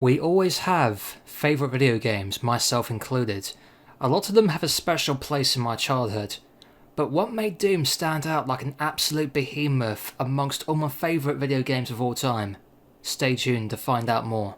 We always have favourite video games, myself included. A lot of them have a special place in my childhood. But what made Doom stand out like an absolute behemoth amongst all my favourite video games of all time? Stay tuned to find out more.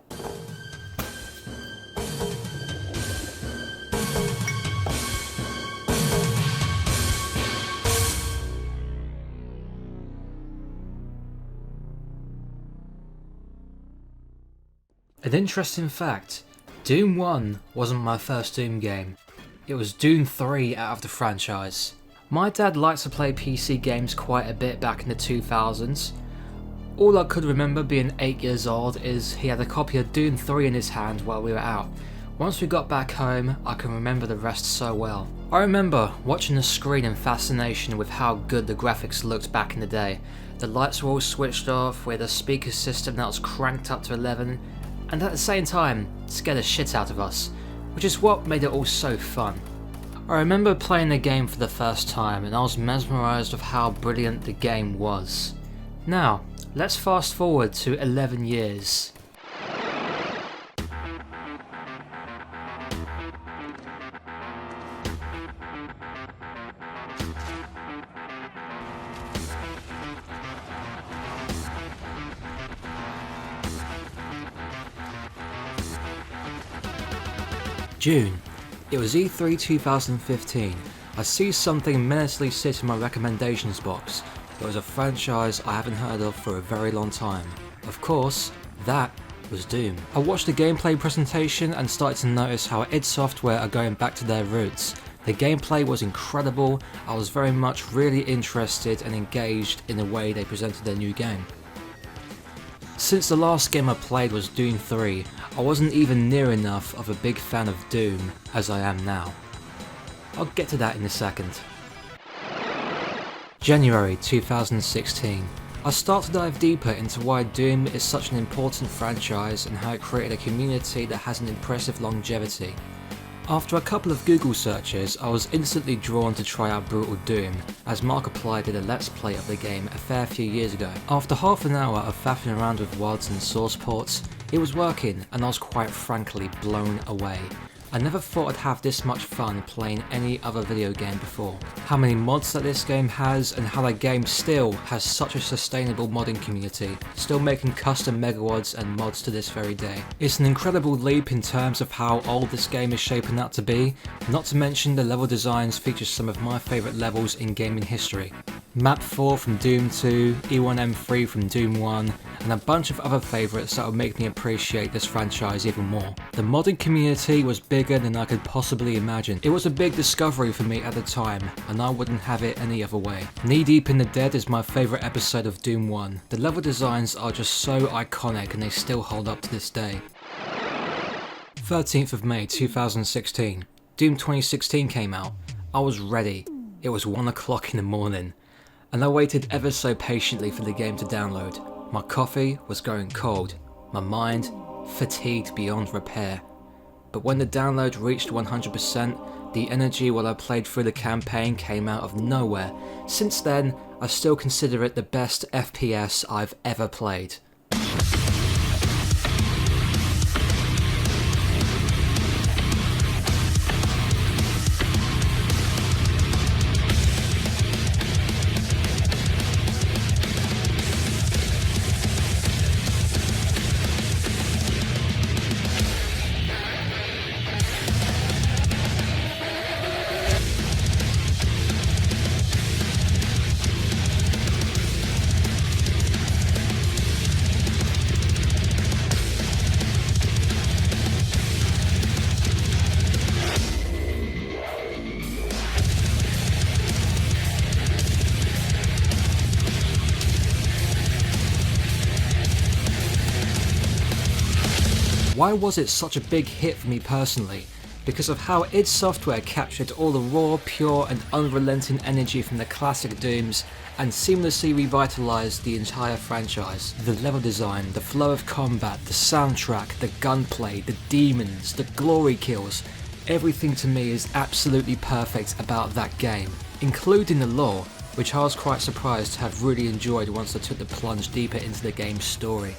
An interesting fact, Doom 1 wasn't my first Doom game. It was Doom 3 out of the franchise. My dad liked to play PC games quite a bit back in the 2000s. All I could remember being 8 years old is he had a copy of Doom 3 in his hand while we were out. Once we got back home, I can remember the rest so well. I remember watching the screen in fascination with how good the graphics looked back in the day. The lights were all switched off, we had a speaker system that was cranked up to 11, and at the same time, scared the shit out of us, which is what made it all so fun. I remember playing the game for the first time and I was mesmerised with how brilliant the game was. Now, let's fast forward to 11 years. June. It was E3 2015. I see something menacingly sit in my recommendations box. It was a franchise I haven't heard of for a very long time. Of course, that was Doom. I watched the gameplay presentation and started to notice how id Software are going back to their roots. The gameplay was incredible. I was very much really interested and engaged in the way they presented their new game. Since the last game I played was Doom 3, I wasn't even near enough of a big fan of Doom as I am now. I'll get to that in a second. January 2016. I start to dive deeper into why Doom is such an important franchise and how it created a community that has an impressive longevity. After a couple of Google searches, I was instantly drawn to try out Brutal Doom, as Markiplier did a let's play of the game a fair few years ago. After half an hour of faffing around with WODs and source ports, it was working and I was quite frankly blown away. I never thought I'd have this much fun playing any other video game before. How many mods that this game has and how that game still has such a sustainable modding community, still making custom megawads and mods to this very day. It's an incredible leap in terms of how old this game is shaping up to be, not to mention the level designs feature some of my favourite levels in gaming history. Map 4 from Doom 2, E1M3 from Doom 1, and a bunch of other favourites that will make me appreciate this franchise even more. The modding community was bigger than I could possibly imagine. It was a big discovery for me at the time, and I wouldn't have it any other way. Knee Deep in the Dead is my favourite episode of Doom 1. The level designs are just so iconic and they still hold up to this day. 13th of May 2016. Doom 2016 came out. I was ready. It was 1 o'clock in the morning. And I waited ever so patiently for the game to download. My coffee was going cold, my mind fatigued beyond repair. But when the download reached 100%, the energy while I played through the campaign came out of nowhere. Since then, I still consider it the best FPS I've ever played. Why was it such a big hit for me personally? Because of how id Software captured all the raw, pure and unrelenting energy from the classic Dooms and seamlessly revitalised the entire franchise. The level design, the flow of combat, the soundtrack, the gunplay, the demons, the glory kills, everything to me is absolutely perfect about that game, including the lore, which I was quite surprised to have really enjoyed once I took the plunge deeper into the game's story.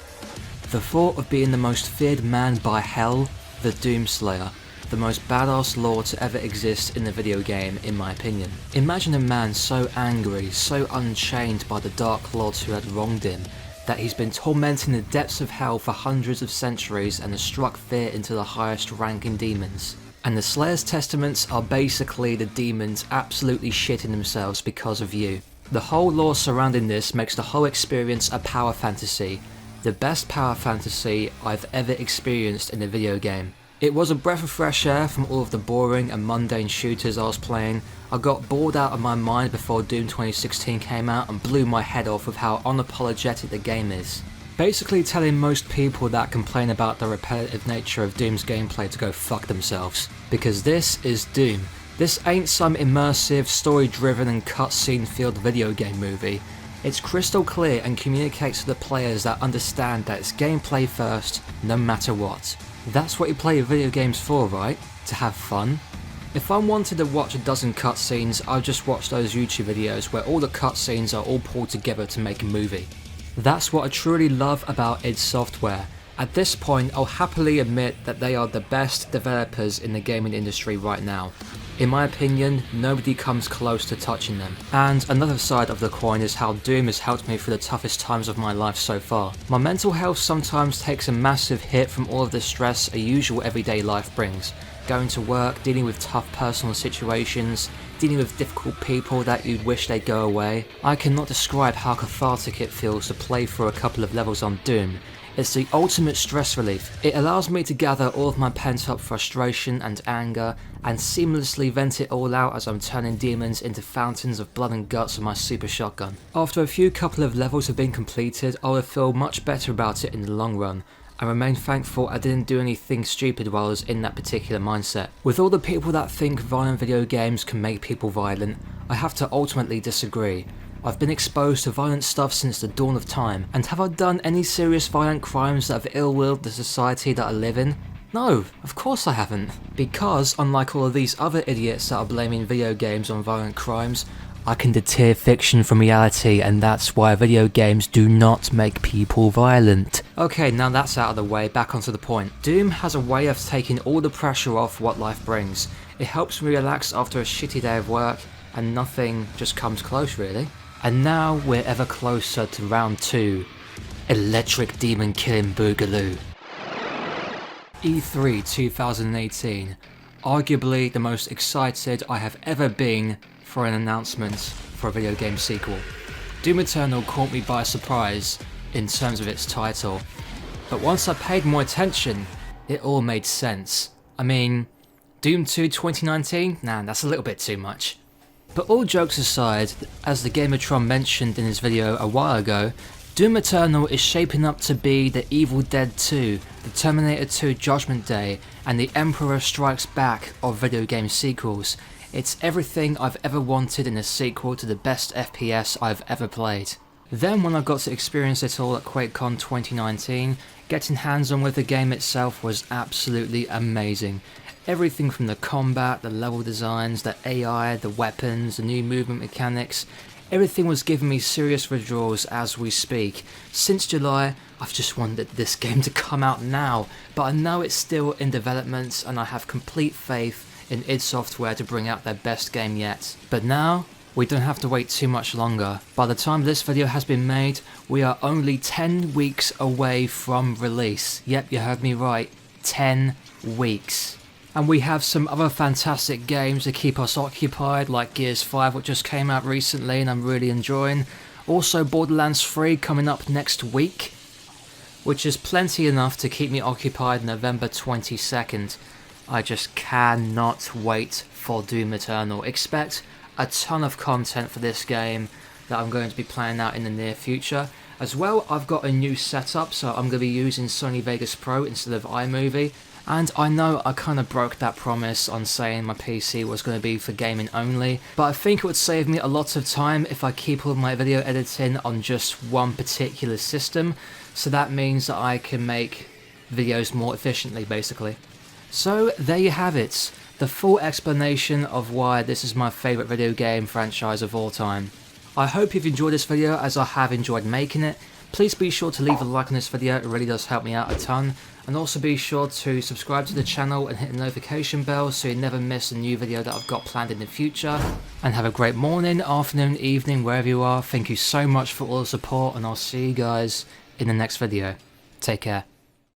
The thought of being the most feared man by hell, the Doomslayer, the most badass lord to ever exist in a video game in my opinion. Imagine a man so angry, so unchained by the dark lords who had wronged him, that he's been tormenting the depths of hell for hundreds of centuries and has struck fear into the highest ranking demons. And the Slayer's testaments are basically the demons absolutely shitting themselves because of you. The whole lore surrounding this makes the whole experience a power fantasy, the best power fantasy I've ever experienced in a video game. It was a breath of fresh air from all of the boring and mundane shooters I was playing. I got bored out of my mind before Doom 2016 came out and blew my head off with how unapologetic the game is. Basically telling most people that complain about the repetitive nature of Doom's gameplay to go fuck themselves. Because this is Doom. This ain't some immersive, story-driven and cutscene-filled video game movie. It's crystal clear and communicates to the players that understand that it's gameplay first, no matter what. That's what you play video games for, right? To have fun? If I wanted to watch a dozen cutscenes, I'd just watch those YouTube videos where all the cutscenes are all pulled together to make a movie. That's what I truly love about id Software. At this point, I'll happily admit that they are the best developers in the gaming industry right now. In my opinion, nobody comes close to touching them. And another side of the coin is how Doom has helped me through the toughest times of my life so far. My mental health sometimes takes a massive hit from all of the stress a usual everyday life brings. Going to work, dealing with tough personal situations, dealing with difficult people that you'd wish they'd go away. I cannot describe how cathartic it feels to play through a couple of levels on Doom. It's the ultimate stress relief. It allows me to gather all of my pent up frustration and anger and seamlessly vent it all out as I'm turning demons into fountains of blood and guts with my super shotgun. After a few couple of levels have been completed, I will feel much better about it in the long run. I remain thankful I didn't do anything stupid while I was in that particular mindset. With all the people that think violent video games can make people violent, I have to ultimately disagree. I've been exposed to violent stuff since the dawn of time, and have I done any serious violent crimes that have ill-willed the society that I live in? No, of course I haven't. Because, unlike all of these other idiots that are blaming video games on violent crimes, I can deter fiction from reality, and that's why video games do not make people violent. Okay, now that's out of the way, back onto the point. Doom has a way of taking all the pressure off what life brings. It helps me relax after a shitty day of work, and nothing just comes close really. And now we're ever closer to round 2, Electric Demon Killing Boogaloo. E3 2018, arguably the most excited I have ever been for an announcement for a video game sequel. Doom Eternal caught me by surprise in terms of its title, but once I paid more attention, it all made sense. I mean, Doom 2 2019? Nah, that's a little bit too much. But all jokes aside, as the Gamertron mentioned in his video a while ago, Doom Eternal is shaping up to be the Evil Dead 2, the Terminator 2 Judgment Day, and the Emperor Strikes Back of video game sequels. It's everything I've ever wanted in a sequel to the best FPS I've ever played. Then when I got to experience it all at QuakeCon 2019, getting hands on with the game itself was absolutely amazing. Everything from the combat, the level designs, the AI, the weapons, the new movement mechanics, everything was giving me serious withdrawals as we speak. Since July, I've just wanted this game to come out now, but I know it's still in development and I have complete faith in id Software to bring out their best game yet. But now, we don't have to wait too much longer. By the time this video has been made, we are only 10 weeks away from release. Yep, you heard me right, 10 weeks. And we have some other fantastic games to keep us occupied, like Gears 5, which just came out recently and I'm really enjoying. Also Borderlands 3 coming up next week, which is plenty enough to keep me occupied November 22nd. I just cannot wait for Doom Eternal. Expect a ton of content for this game that I'm going to be planning out in the near future. As well, I've got a new setup, so I'm going to be using Sony Vegas Pro instead of iMovie. And I know I kind of broke that promise on saying my PC was going to be for gaming only, but I think it would save me a lot of time if I keep all of my video editing on just one particular system, so that means that I can make videos more efficiently basically. So there you have it, the full explanation of why this is my favourite video game franchise of all time. I hope you've enjoyed this video as I have enjoyed making it. Please be sure to leave a like on this video, it really does help me out a ton. And also be sure to subscribe to the channel and hit the notification bell so you never miss a new video that I've got planned in the future. And have a great morning, afternoon, evening, wherever you are. Thank you so much for all the support, and I'll see you guys in the next video. Take care.